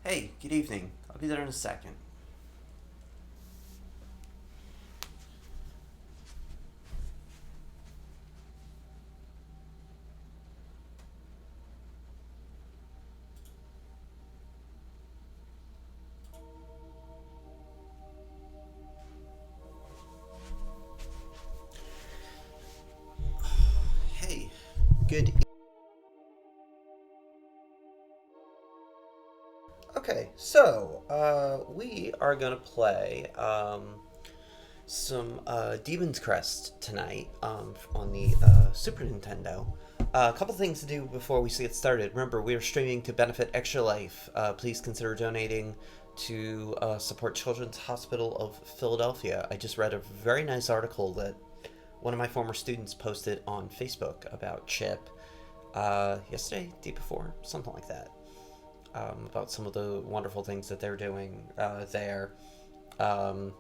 Hey, good evening. I'll be there in a second. Hey, good. Okay, so we are gonna play some Demon's Crest tonight on the Super Nintendo. A couple things to do before we get started. Remember, we are streaming to benefit Extra Life. Please consider donating to support Children's Hospital of Philadelphia. I just read a very nice article that one of my former students posted on Facebook about Chip yesterday, day before, something like that. About some of the wonderful things that they're doing there. Um,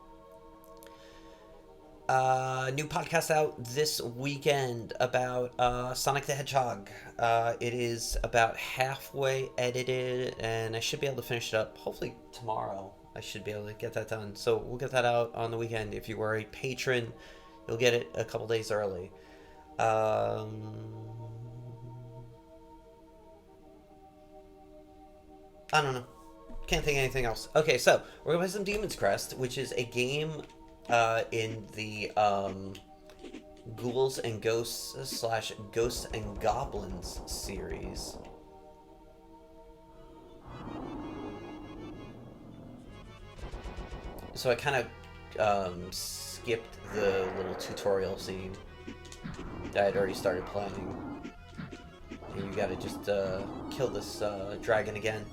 New podcast out this weekend about Sonic the Hedgehog. It is about halfway edited, and I should be able to finish it up hopefully tomorrow. I should be able to get that done. So we'll get that out on the weekend. If you were a patron, you'll get it a couple days early. Um, I don't know. Can't think of anything else. Okay, so we're gonna play some Demon's Crest, which is a game in the Ghouls and Ghosts slash Ghosts and Goblins series. So I kind of skipped the little tutorial scene that I'd already started playing. And you gotta just kill this dragon again.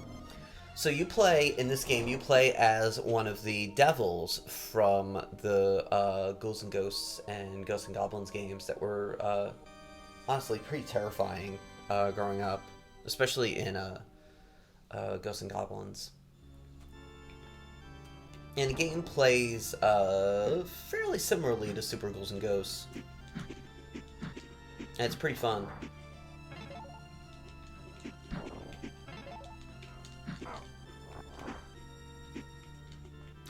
So you play, in this game, you play as one of the devils from the Ghouls and Ghosts and Ghosts and Goblins games that were honestly pretty terrifying growing up, especially in Ghosts and Goblins. And the game plays fairly similarly to Super Ghouls and Ghosts. And it's pretty fun.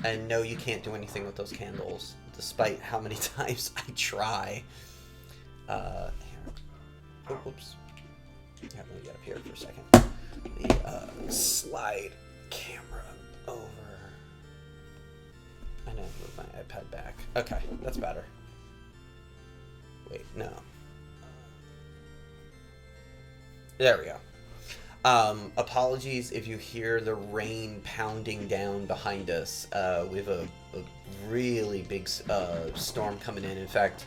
And no, you can't do anything with those candles, despite how many times I try. Here. Oh, whoops. Yeah, let me get up here for a second. The slide camera over. I know, move my iPad back. Okay, that's better. Wait, no. There we go. Apologies if you hear the rain pounding down behind us. We have a really big storm coming in. In fact,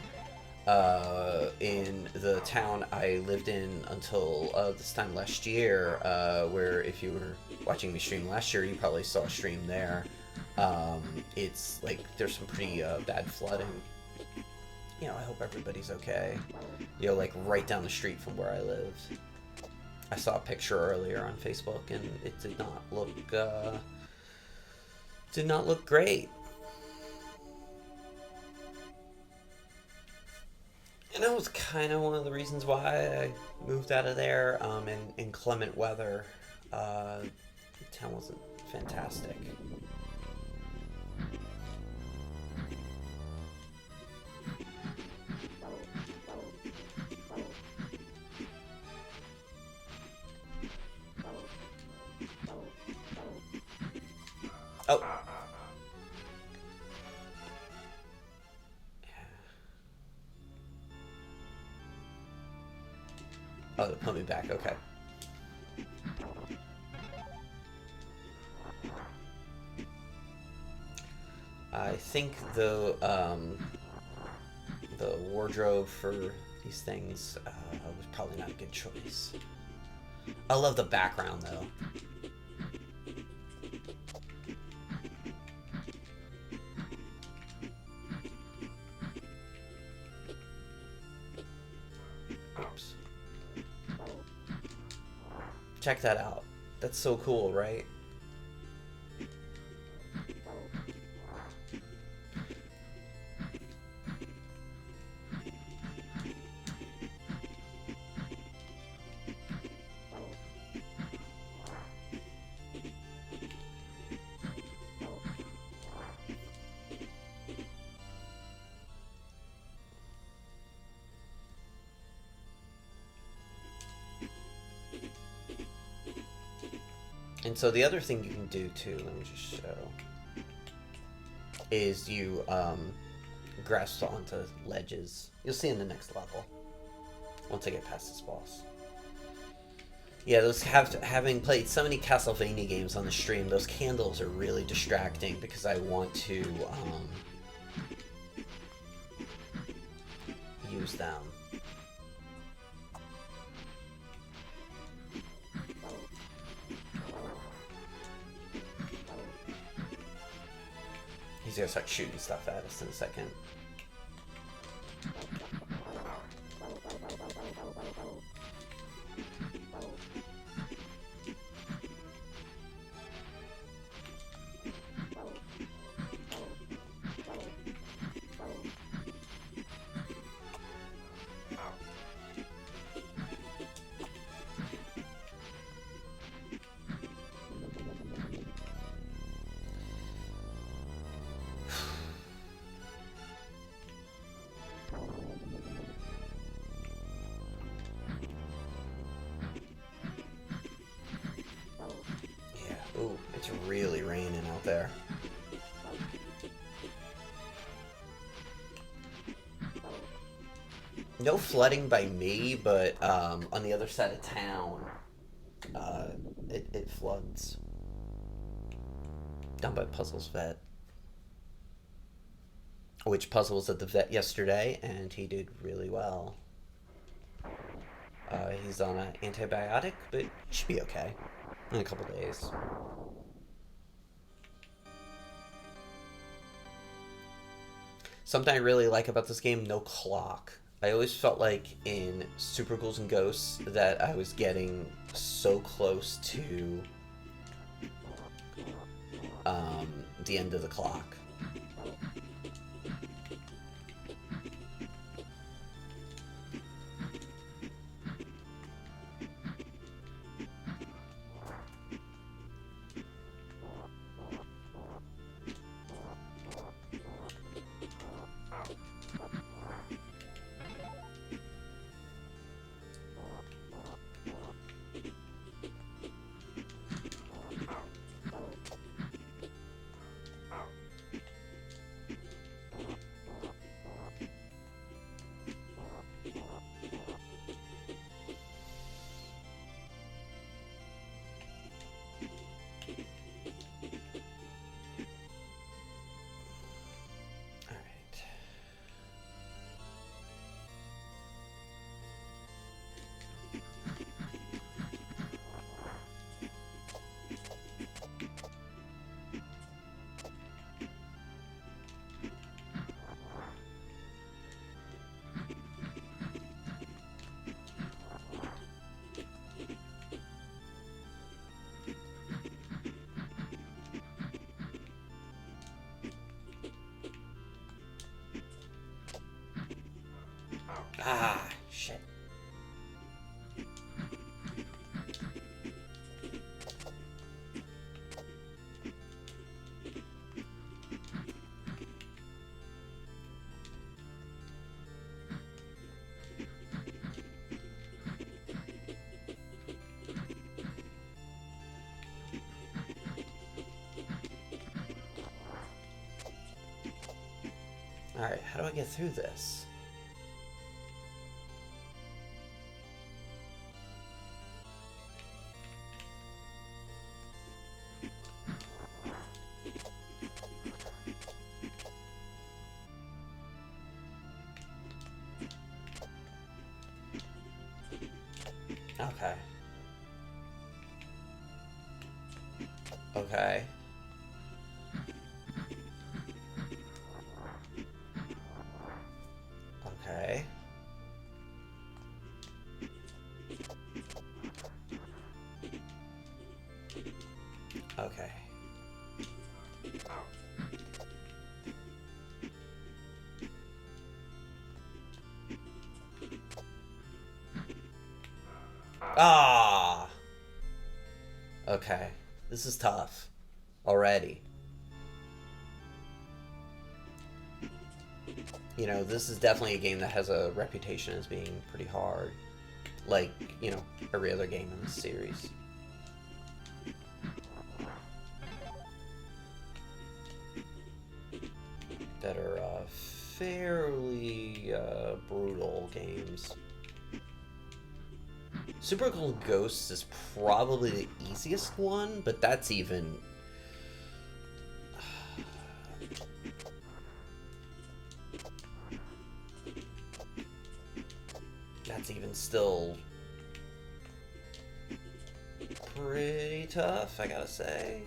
in the town I lived in until this time last year, where if you were watching me stream last year, you probably saw a stream there. It's like there's some pretty bad flooding. You know, I hope everybody's okay. You know, like right down the street from where I live. I saw a picture earlier on Facebook, and it did not look great. And that was kind of one of the reasons why I moved out of there. In inclement weather, the town wasn't fantastic. Oh. Oh, they put me back. Okay. I think the wardrobe for these things was probably not a good choice. I love the background though. Oops. Check that out. That's so cool, right? And so the other thing you can do too, let me just show, is you grasp onto ledges. You'll see in the next level once I get past this boss. Yeah, having played so many Castlevania games on the stream, those candles are really distracting because I want to use them. He's gonna start shooting stuff at us in a second. Ooh, it's really raining out there. No flooding by me, but on the other side of town, it floods. Down by Puzzle's vet. Which Puzzle was at the vet yesterday, and he did really well. He's on an antibiotic, but he should be okay in a couple days. Something I really like about this game, no clock. I always felt like in Super Ghouls and Ghosts that I was getting so close to the end of the clock. Ah, shit. Alright, how do I get through this? Okay. Okay. Okay. Okay. Ah. Okay. This is tough already. You know, this is definitely a game that has a reputation as being pretty hard. Like, you know, every other game in the series. fairly brutal games. Super Cool Ghosts is probably the easiest one, but that's even... that's even still pretty tough, I gotta say.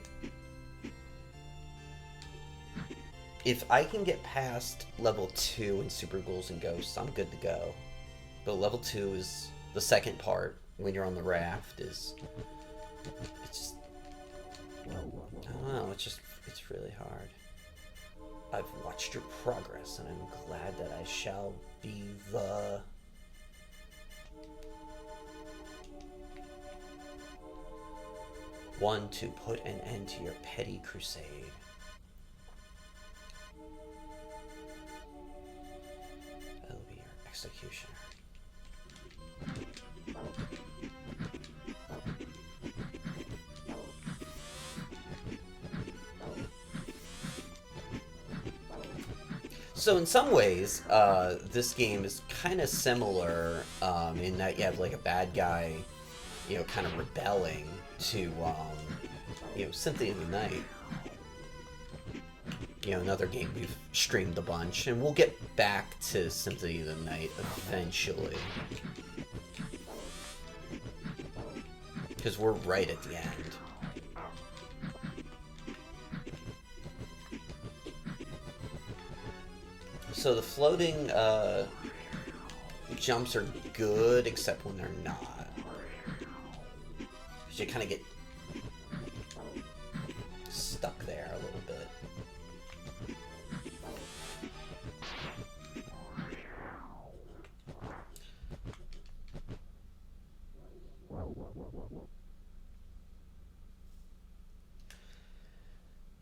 If I can get past level 2 in Super Ghouls and Ghosts, I'm good to go. But level 2 is the second part, when you're on the raft, it's just... I don't know, it's really hard. I've watched your progress, and I'm glad that I shall be the... one to put an end to your petty crusade. I'll be your executioner. So in some ways, this game is kind of similar in that you have like a bad guy, you know, kind of rebelling to, you know, Symphony of the Night. You know, another game we've streamed a bunch, and we'll get back to Symphony of the Night eventually. Because we're right at the end. So the floating jumps are good, except when they're not. Because you kind of get stuck there a little bit.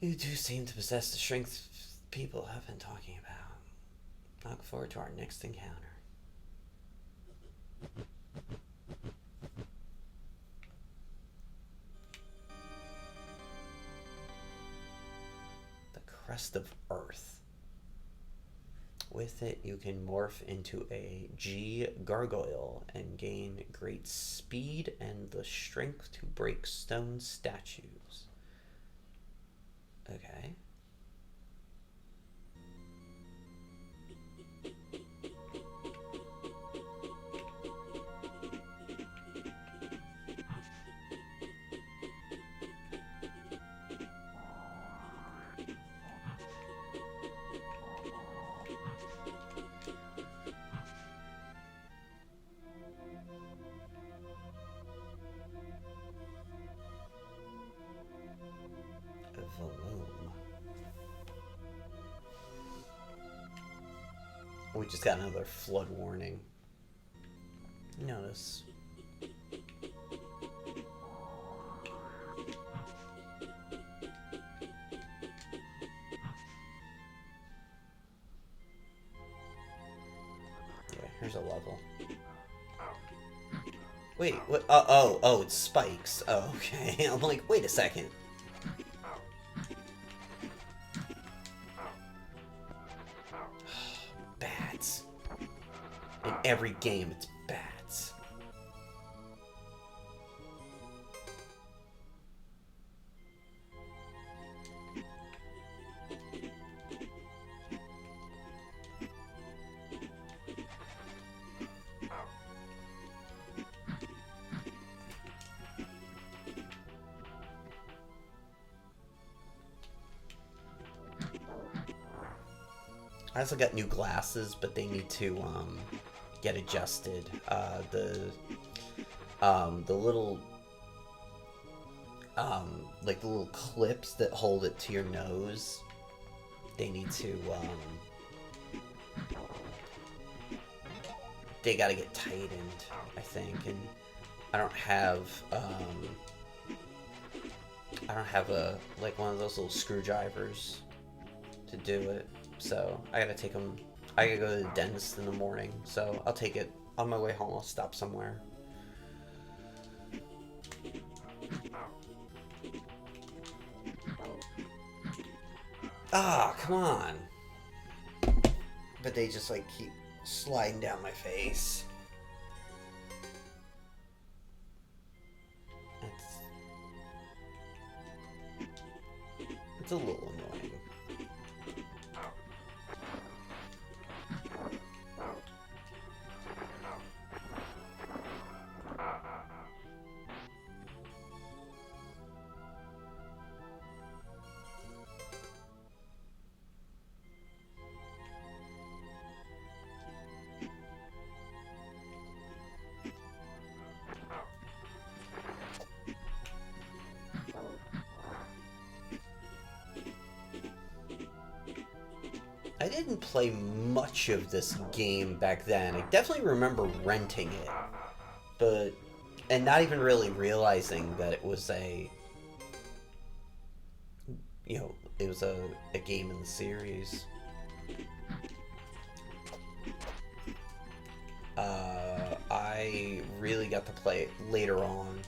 You do seem to possess the strength people have been talking about. I look forward to our next encounter. The Crest of Earth. With it, you can morph into a G gargoyle and gain great speed and the strength to break stone statues. Okay. We just got another flood warning. Notice. Yeah, here's a level. Wait, what? Oh, it's spikes. Oh, okay. I'm like, wait a second. Bats. In every game, it's bats. I also got new glasses, but they need to get adjusted. The little like the little clips that hold it to your nose, they need to they gotta get tightened, I think, and I don't have a like one of those little screwdrivers to do it. So I gotta take them. I gotta go to the dentist in the morning. So I'll take it on my way home. I'll stop somewhere. Ah, come on. but they just like keep sliding down my face. It's a little annoying. I didn't play much of this game back then. I definitely remember renting it, but and not even really realizing that it was a it was a game in the series. I really got to play it later on,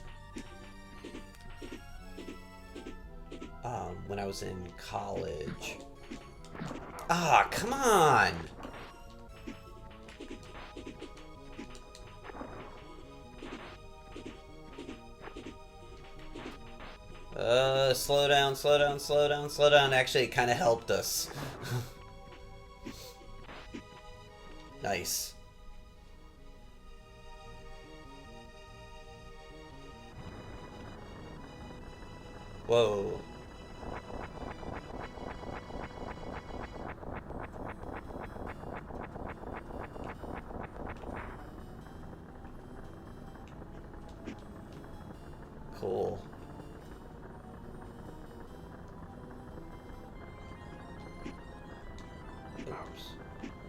when I was in college. Ah, come on! Slow down, slow down, slow down, slow down. Actually, it kind of helped us. Nice. Whoa. Cool. Oops.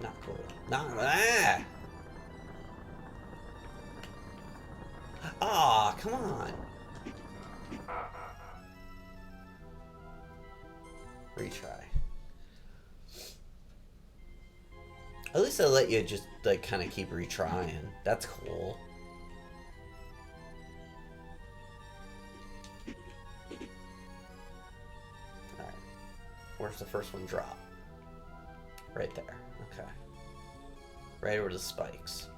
Not cool. Not ah! Aw, come on. Retry. At least they let you just like kind of keep retrying. That's cool. Alright. Where's the first one drop? Right there. Okay. Right over the spikes.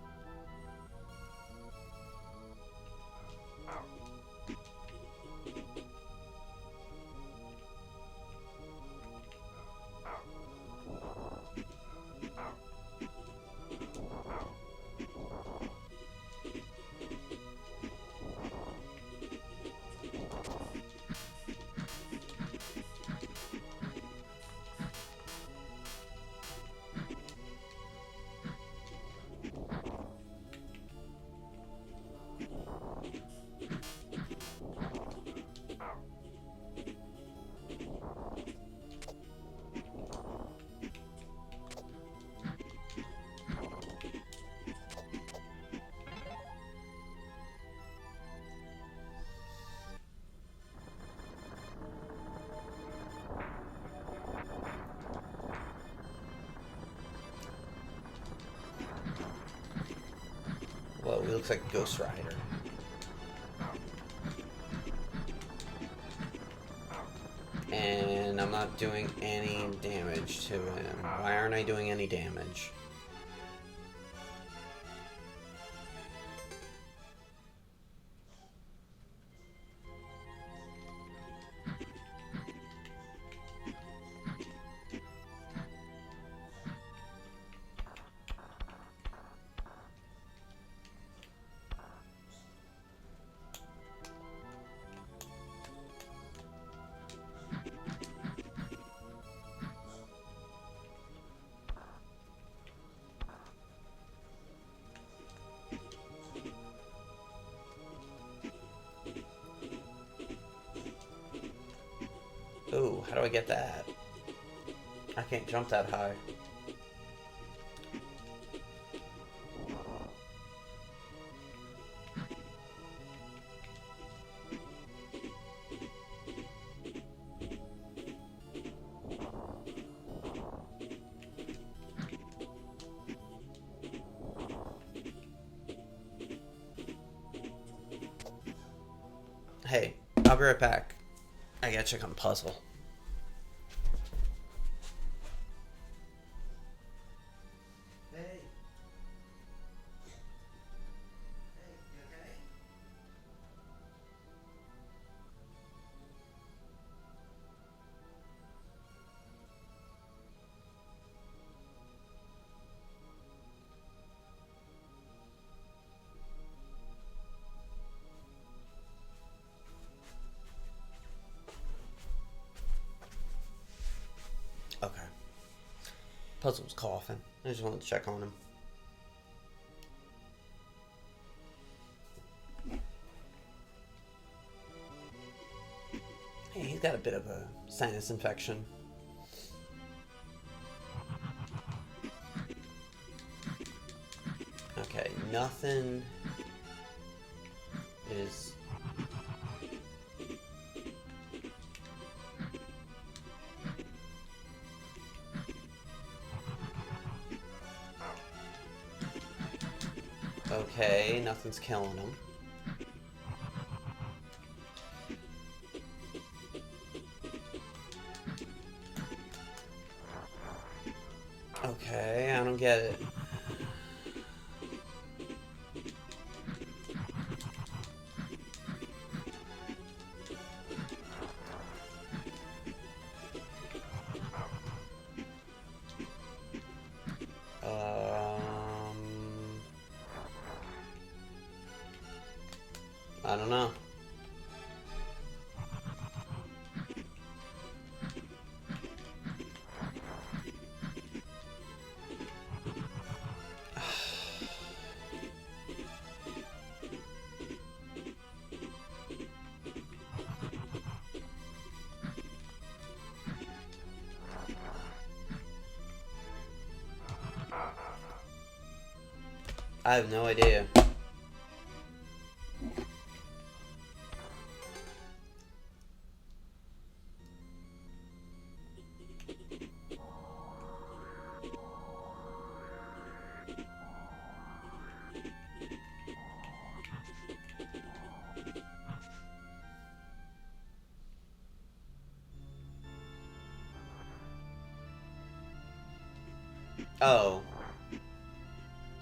Whoa, he looks like a Ghost Rider. And I'm not doing any damage to him. Why aren't I doing any damage? Ooh, how do I get that? I can't jump that high. Hey, I'll be right back. I gotta check on puzzle. Puzzle's coughing. I just wanted to check on him. Hey, he's got a bit of a sinus infection. Okay, nothing is... Okay, nothing's killing him. Okay, I don't get it. I don't know. I have no idea. Oh.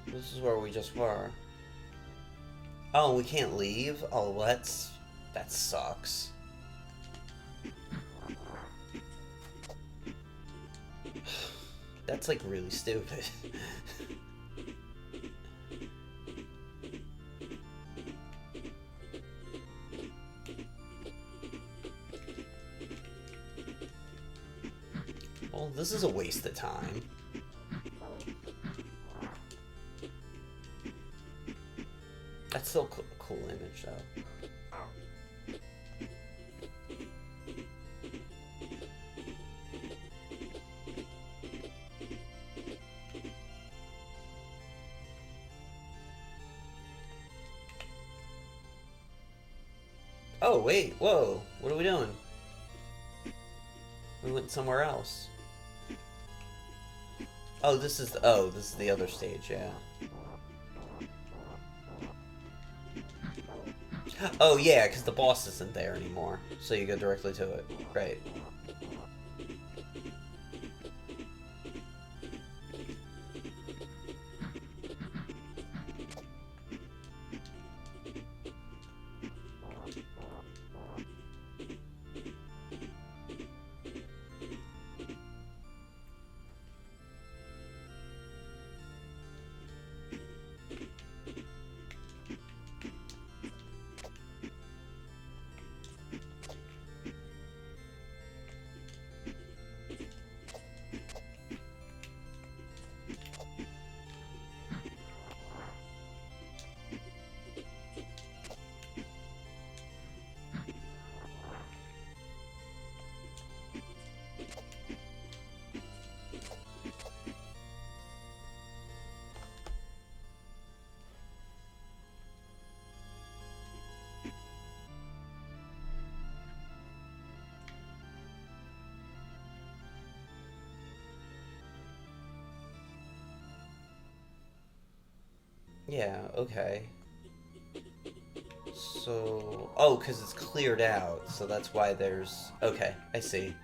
This is where we just were. Oh, we can't leave? Oh, well, that sucks. That's like really stupid. Well, this is a waste of time. That's still a cool image, though. Oh, wait, whoa, what are we doing? We went somewhere else. Oh, this is the other stage, yeah. Oh, yeah, because the boss isn't there anymore, so you go directly to it. Right. Yeah, okay. So... Oh, because it's cleared out, so that's why there's... Okay, I see.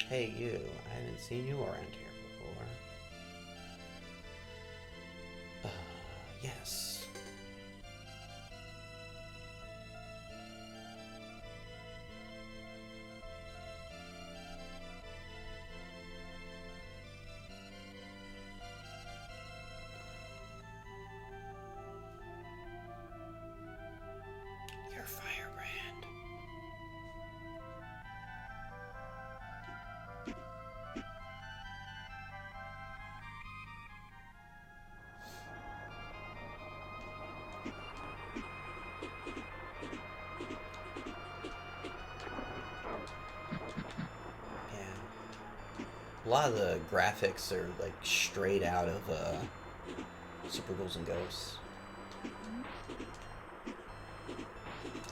Hey, you. I haven't seen you around here before. Yes. lot of the graphics are like straight out of Super Ghouls and Ghosts.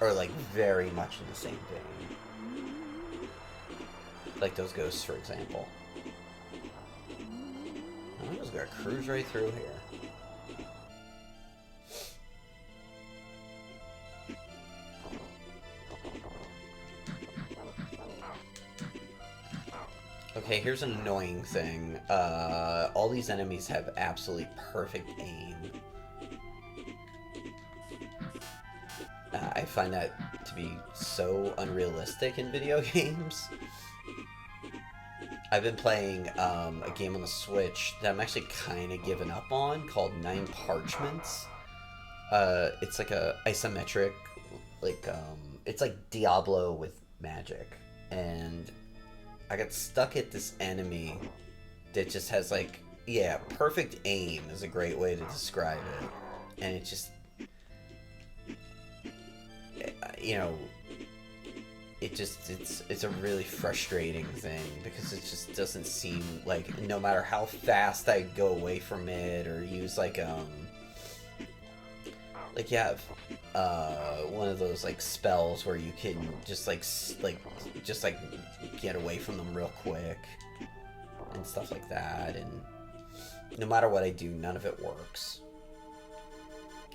Or like very much in the same vein. Like those ghosts, for example. I'm just gonna cruise right through here. Okay, here's an annoying thing. All these enemies have absolutely perfect aim. I find that to be so unrealistic in video games. I've been playing a game on the Switch that I'm actually kind of giving up on called Nine Parchments. It's like a isometric, like, it's like Diablo with magic. And I got stuck at this enemy that just has like, yeah, perfect aim is a great way to describe it. And it just, you know, it's a really frustrating thing because it just doesn't seem like, no matter how fast I go away from it or use like you have one of those like spells where you can just get away from them real quick and stuff like that, and no matter what I do, none of it works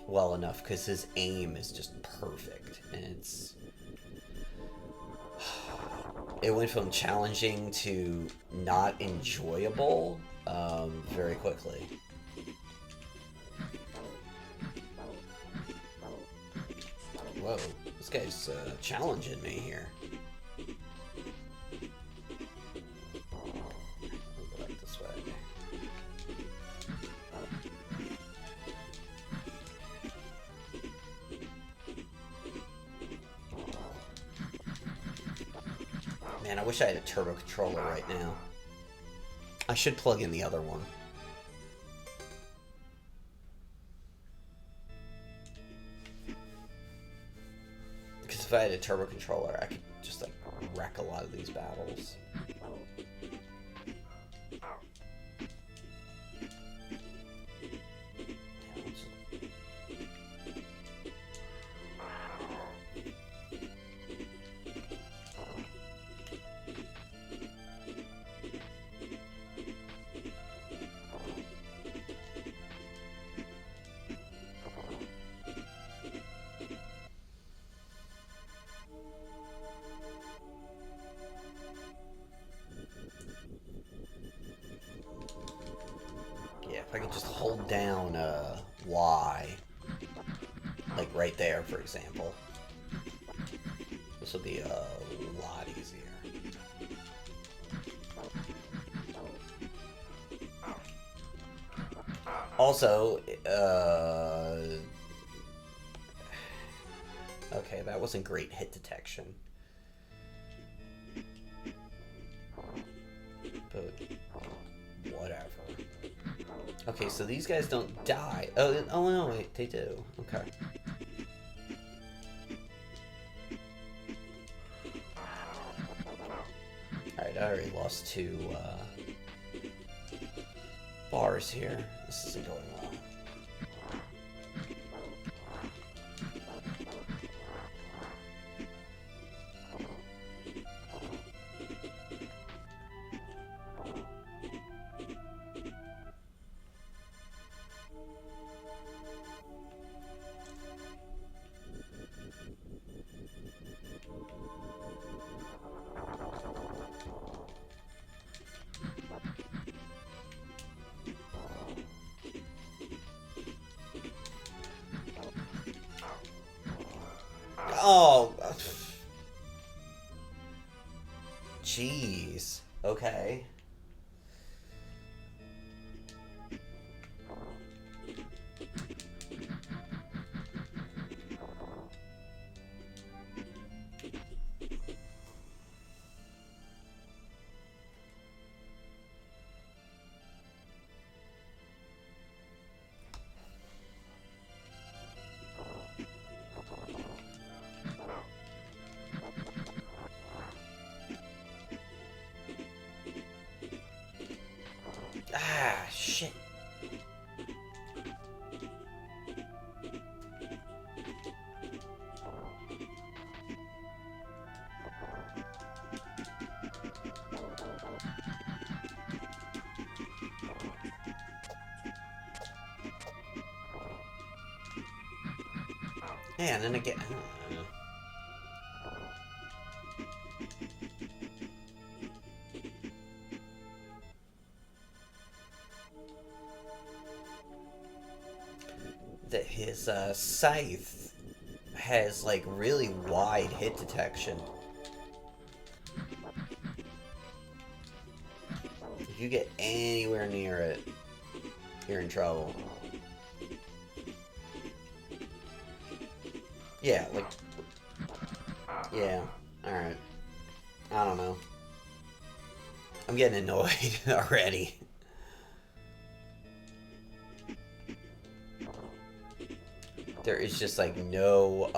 well enough because his aim is just perfect, and it went from challenging to not enjoyable very quickly. Whoa, this guy's challenging me here. I'll go back this way. Man, I wish I had a turbo controller right now. I should plug in the other one. Because if I had a turbo controller, I could just like wreck a lot of these battles. If I could just hold down Y, like right there, for example, this will be a lot easier. Also, okay, that wasn't great hit detection. But whatever. Okay, so these guys don't die. Oh no, wait, they do. Okay. Alright, I already lost 2 bars here. This isn't going well. Oh, jeez. Okay. Yeah, and then again, I don't know. That his scythe has like really wide hit detection. If you get anywhere near it, you're in trouble. Yeah, like, yeah, alright. I don't know. I'm getting annoyed already. There is just like no,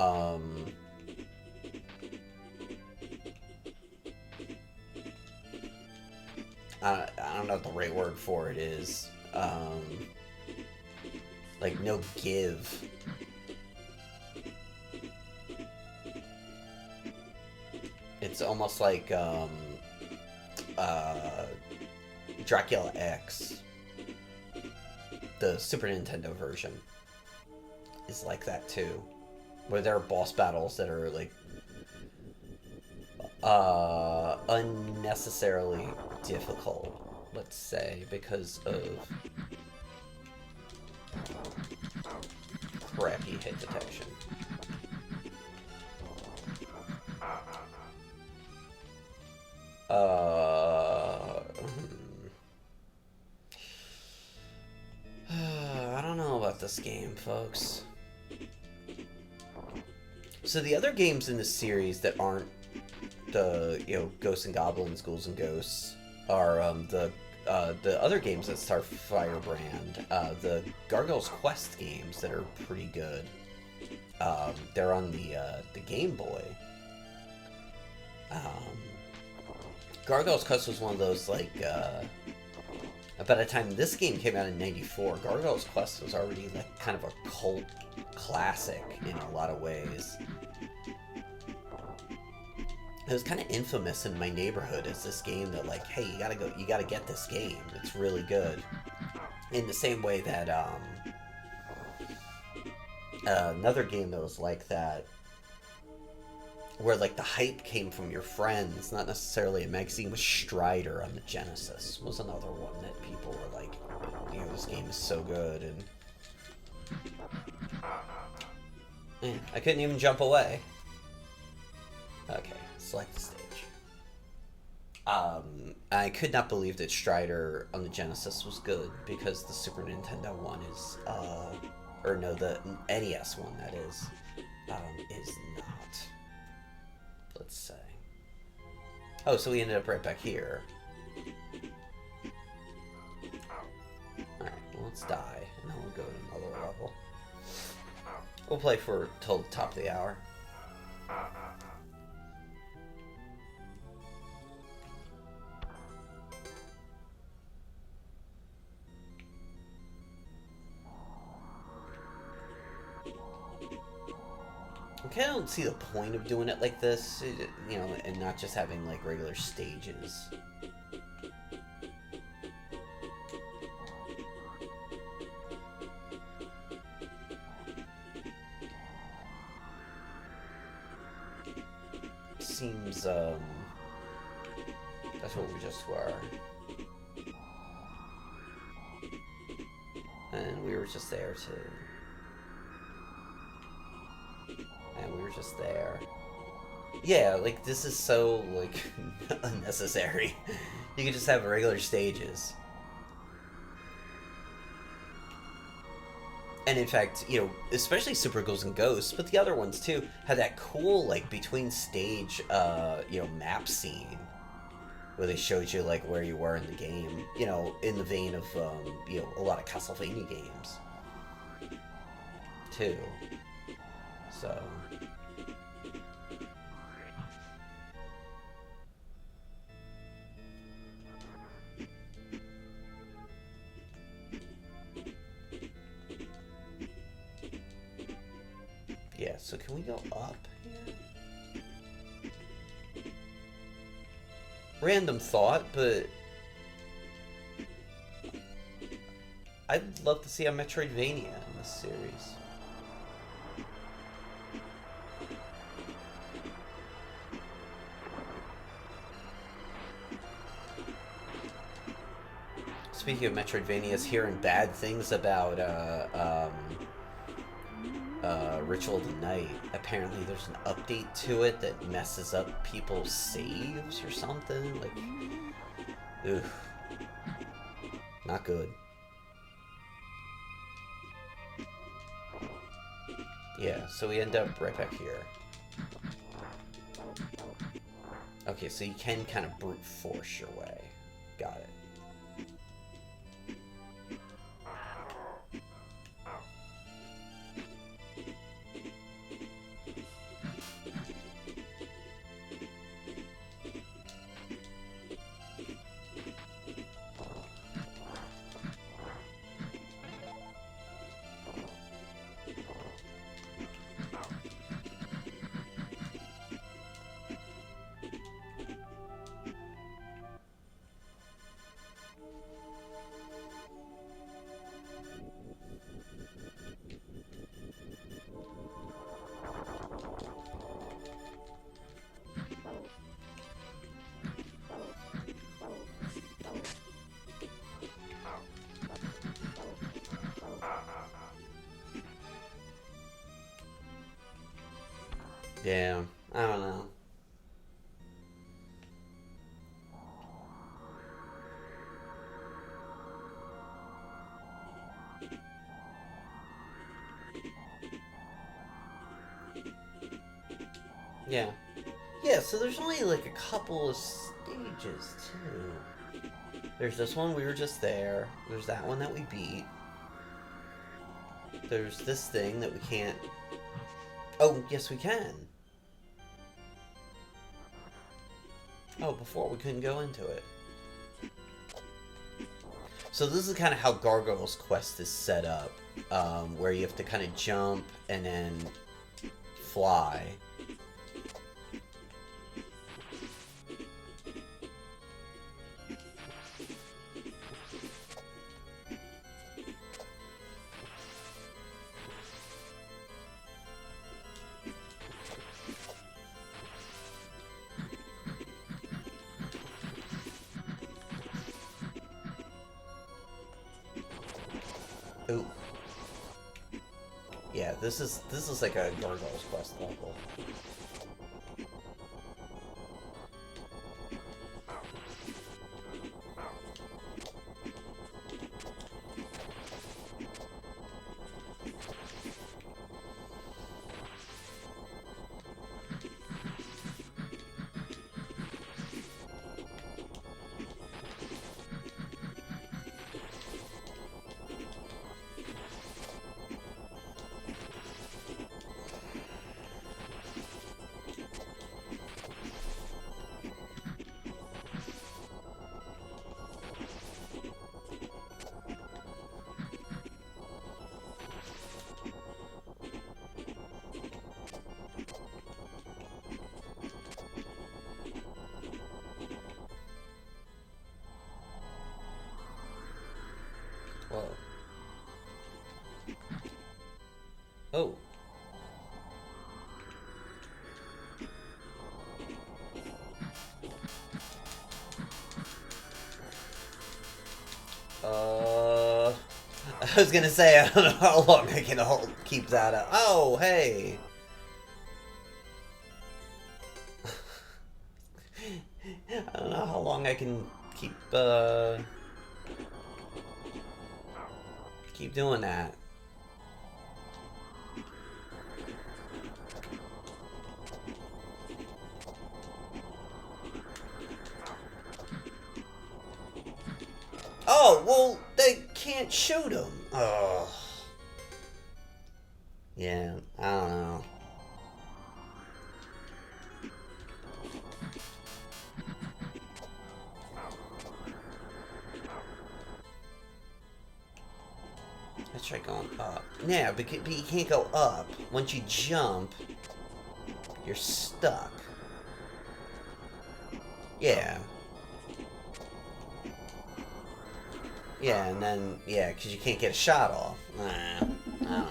I don't know what the right word for it is. Like no give. It's almost like, Dracula X. The Super Nintendo version is like that too. Where there are boss battles that are like, unnecessarily difficult, let's say, because of crappy hit detection. I don't know about this game, folks. So the other games in this series that aren't the, Ghosts and Goblins, Ghouls and Ghosts, are the other games that Starfire brand, the Gargoyle's Quest games that are pretty good. They're on the Game Boy. Gargoyle's Quest was one of those, like, by the time this game came out in '94, Gargoyle's Quest was already like kind of a cult classic in a lot of ways. It was kind of infamous in my neighborhood as this game that, like, hey, you gotta get this game. It's really good. In the same way that another game that was like that, where like the hype came from your friends, not necessarily a magazine, was Strider on the Genesis. Was another one that people were like, this game is so good, and I couldn't even jump away. Okay, select the stage. I could not believe that Strider on the Genesis was good, because the Super Nintendo one is, or no, the NES one, that is not. Let's say. Oh, so we ended up right back here. Alright, well, let's die, and then we'll go to another level. We'll play for till the top of the hour. I don't see the point of doing it like this, and not just having like regular stages. Seems, that's what we just were. And we were just there too. And we were just there. Yeah, like, this is so, like, unnecessary. You could just have regular stages. And in fact, especially Super Ghouls and Ghosts, but the other ones too, had that cool, like, between stage, map scene, where they showed you, like, where you were in the game, in the vein of, a lot of Castlevania games, too. So... yeah, so can we go up here? Random thought, but... I'd love to see a Metroidvania in this series. speaking of Metroidvanias, hearing bad things about Ritual of the Night. Apparently, there's an update to it that messes up people's saves or something. Like, ugh, not good. Yeah, so we end up right back here. Okay, so you can kind of brute force your way. Got it. Yeah, I don't know. Yeah. Yeah, so there's only like a couple of stages, too. There's this one, we were just there. There's that one that we beat. There's this thing that we can't... Oh, yes we can. Oh, before we couldn't go into it. So this is kind of how Gargoyle's quest is set up. Where you have to kind of jump and then fly. Ooh. Yeah, this is like a Gargoyle's quest level. Whoa. Oh. I was gonna say, I don't know how long I can keep that up. Oh, hey! I don't know how long I can keep doing that. Oh, well, they can't shoot him. Oh. Yeah, I don't know. Let's try going up. Yeah, but you can't go up. Once you jump, you're stuck. Yeah. Yeah, and then, yeah, because you can't get a shot off. I don't know.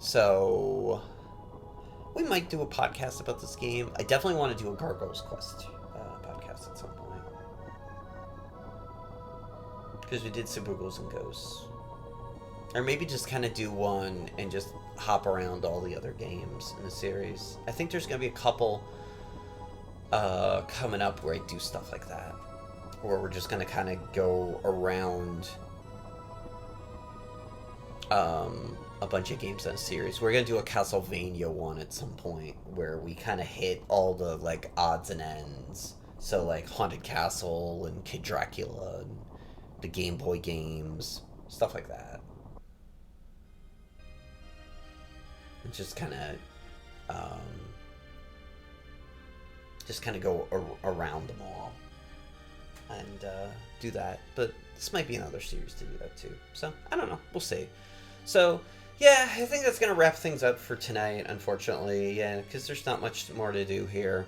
So we might do a podcast about this game. I definitely want to do a Gargoyles Quest podcast at some point because we did Super Ghouls and Ghosts, or maybe just kind of do one and just hop around all the other games in the series. I think there's gonna be a couple coming up where I do stuff like that, where we're just gonna kind of go around a bunch of games in a series. We're gonna do a Castlevania one at some point where we kind of hit all the like odds and ends. So like Haunted Castle and Kid Dracula and the Game Boy games, stuff like that. And um, just kind of go around them all and do that. But this might be another series to do that too. So I don't know. We'll see. So yeah, I think that's gonna wrap things up for tonight. Unfortunately, yeah, because there's not much more to do here.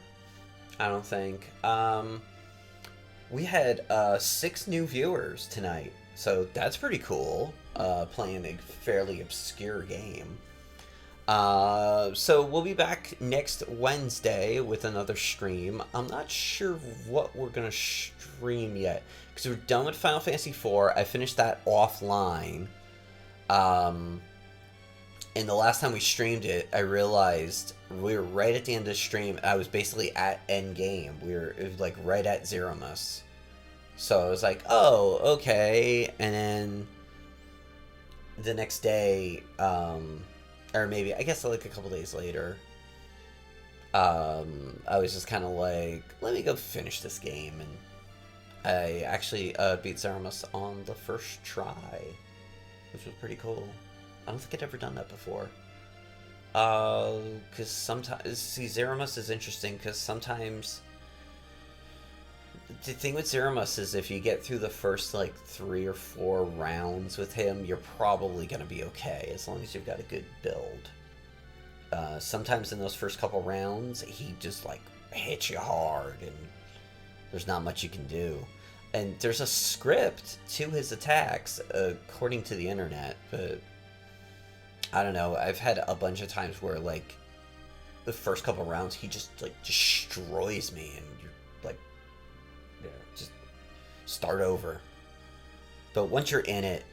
I don't think. We had 6 new viewers tonight, so that's pretty cool. Playing a fairly obscure game. So we'll be back next Wednesday with another stream. I'm not sure what we're gonna stream yet because we're done with Final Fantasy IV. I finished that offline. And the last time we streamed it, I realized we were right at the end of the stream. I was basically at end game. It was like right at Zeramus. So I was like, oh, okay. And then the next day, or maybe, I guess like a couple days later, I was just kind of like, let me go finish this game. And I actually beat Zeramus on the first try, which was pretty cool. I don't think I'd ever done that before. Because sometimes, see, Zeramus is interesting because sometimes the thing with Zeramus is if you get through the first like 3 or 4 rounds with him, you're probably going to be okay as long as you've got a good build. Sometimes in those first couple rounds, he just like hits you hard and there's not much you can do. And there's a script to his attacks, according to the internet, but I don't know. I've had a bunch of times where, like, the first couple rounds, he just, like, destroys me, and you're, like, yeah, just start over. But once you're in it,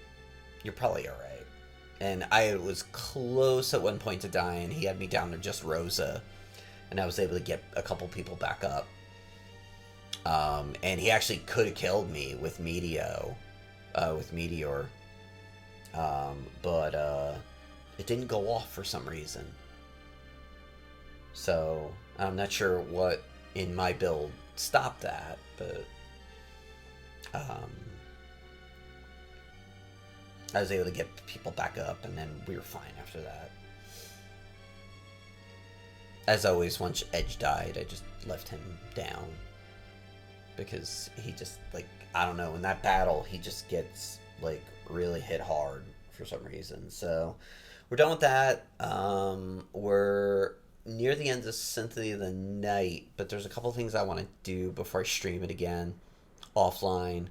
you're probably alright. And I was close at one point to dying. He had me down to just Rosa, and I was able to get a couple people back up. And he actually could have killed me with Meteor. But it didn't go off for some reason. So I'm not sure what in my build stopped that, but I was able to get people back up, and then we were fine after that. As always, once Edge died, I just left him down. Because he just, like, I don't know, in that battle, he just gets, like, really hit hard for some reason. So we're done with that. We're near the end of Symphony of the Night, but there's a couple things I want to do before I stream it again offline.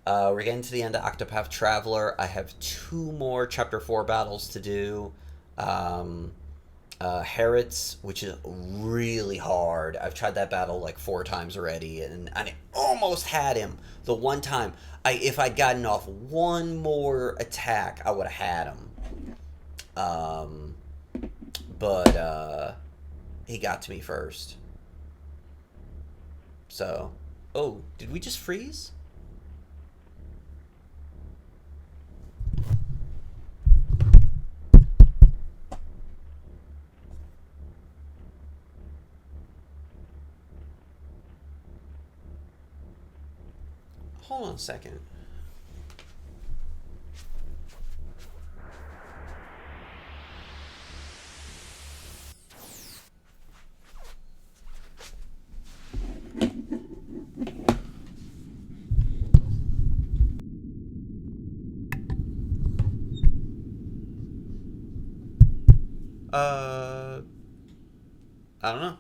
We're getting to the end of Octopath Traveler. I have 2 more Chapter 4 battles to do. Harrods, which is really hard. I've tried that battle like 4 times already, and I almost had him. The one time, if I'd gotten off one more attack, I would have had him. But he got to me first. So, oh, did we just freeze? Hold on a second. I don't know.